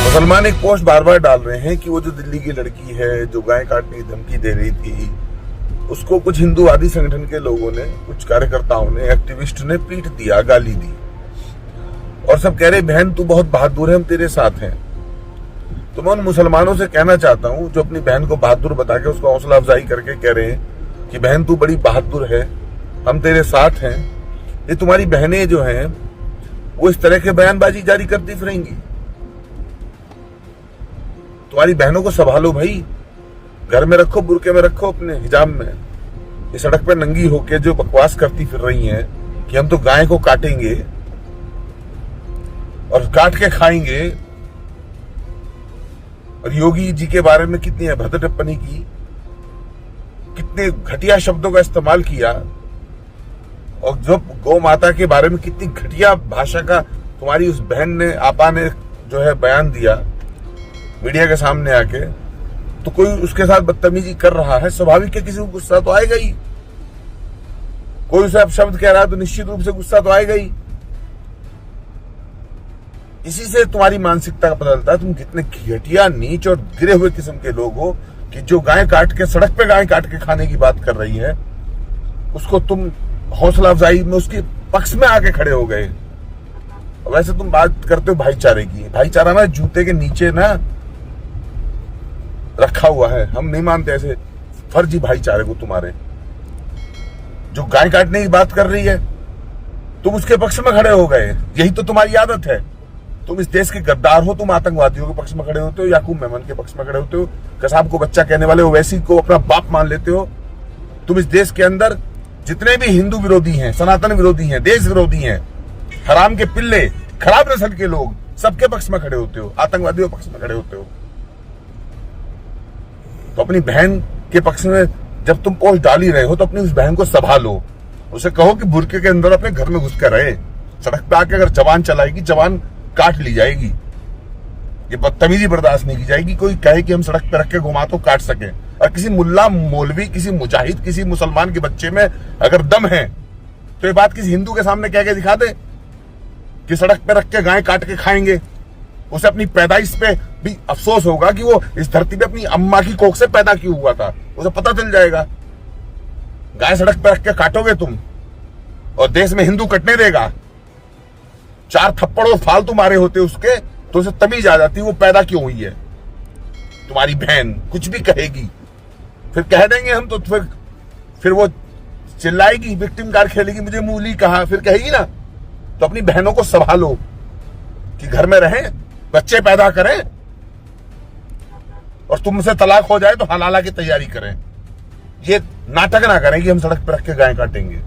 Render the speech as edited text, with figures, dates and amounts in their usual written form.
मुसलमान एक पोस्ट बार बार डाल रहे हैं कि वो जो दिल्ली की लड़की है जो गाय काटने की धमकी दे रही थी, उसको कुछ हिंदूवादी संगठन के लोगों ने, कुछ कार्यकर्ताओं ने, एक्टिविस्ट ने पीट दिया, गाली दी और सब कह रहे बहन तू बहुत बहादुर है, हम तेरे साथ हैं। तो मैं उन मुसलमानों से कहना चाहता हूं जो अपनी बहन को बहादुर बता के उसको हौसला अफजाई करके कह रहे हैं कि बहन तू बड़ी बहादुर है, हम तेरे साथ हैं। ये तुम्हारी बहनें जो हैं वो इस तरह के बयानबाजी जारी करती फिरेंगी। तुम्हारी बहनों को संभालो भाई, घर में रखो, बुरके में रखो, अपने हिजाब में। ये सड़क पर नंगी होके जो बकवास करती फिर रही हैं कि हम तो गाय को काटेंगे और काट के खाएंगे, और योगी जी के बारे में कितनी अभद्र टिप्पणी की, कितने घटिया शब्दों का इस्तेमाल किया, और जब गौ माता के बारे में कितनी घटिया भाषा का तुम्हारी उस बहन ने, आपा ने जो है बयान दिया मीडिया के सामने आके, तो कोई उसके साथ बदतमीजी कर रहा है, स्वाभाविक है किसी को गुस्सा तो आएगा ही। कोई उसे अपशब्द कह रहा है तो निश्चित रूप से गुस्सा तो आएगा ही। इसी से तुम्हारी मानसिकता का पता चलता है तुम कितने घटिया, नीच और गिरे हुए किस्म के लोग हो कि जो गाय काट के, सड़क पे गाय काट के खाने की बात कर रही है, उसको तुम हौसला अफजाई में उसके पक्ष में आके खड़े हो गए। वैसे तुम बात करते हो भाईचारे की, भाईचारा ना जूते के नीचे ना रखा हुआ है, हम नहीं मानते ऐसे फर्जी भाईचारे को तुम्हारे। जो गाय काटने की बात कर रही है तुम उसके पक्ष में खड़े हो गए, यही तो तुम्हारी आदत है। तुम इस देश के गद्दार हो, तुम आतंकवादियों के पक्ष में खड़े होते हो, याकूब मेमन के पक्ष में खड़े होते हो, कसाब को बच्चा कहने वाले ओवैसी को अपना बाप मान लेते हो। तुम इस देश के अंदर जितने भी हिंदू विरोधी हैं, सनातन विरोधी हैं, देश विरोधी हैं, हराम के पिल्ले, खराब नस्ल के लोग, सबके पक्ष में खड़े होते हो, आतंकवादियों के पक्ष में खड़े होते हो। तो अपनी बहन के पक्ष में जब तुम पोस्ट डाल ही रहे हो तो अपनी उस बहन को संभालो, उसे कहो कि बुरके के अंदर अपने घर में घुस कर रहे। सड़क पे आके अगर जवान चलाएगी, जवान काट ली जाएगी। ये बदतमीजी बर्दाश्त नहीं की जाएगी। कोई कहे कि हम सड़क पे रख के घुमा तो काट सके, और किसी मुल्ला, मौलवी, किसी मुजाहिद, किसी मुसलमान के बच्चे में अगर दम है तो ये बात किसी हिंदू के सामने कह के दिखा दे कि सड़क पे रख के गाय काट के खाएंगे। उसे अपनी पैदाइश पे भी अफसोस होगा कि वो इस धरती पे अपनी अम्मा की कोख से पैदा क्यों हुआ था, उसे पता चल जाएगा। गाय सड़क पे रख के काटोगे तुम और देश में हिंदू कटने देगा, 4 थप्पड़ों फालतू मारे होते उसके तो उसे तमीज आ जाती वो पैदा क्यों हुई है। तुम्हारी बहन कुछ भी कहेगी, फिर कह देंगे हम तो, फिर वो चिल्लाएगी, विक्टिम कार्ड खेलेगी, मुझे मूली कहा, फिर कहेगी ना। तो अपनी बहनों को संभालो कि घर में रहें, बच्चे पैदा करें, और तुमसे तलाक हो जाए तो हलाला की तैयारी करें। ये नाटक ना करें कि हम सड़क पर रख के गाय काटेंगे।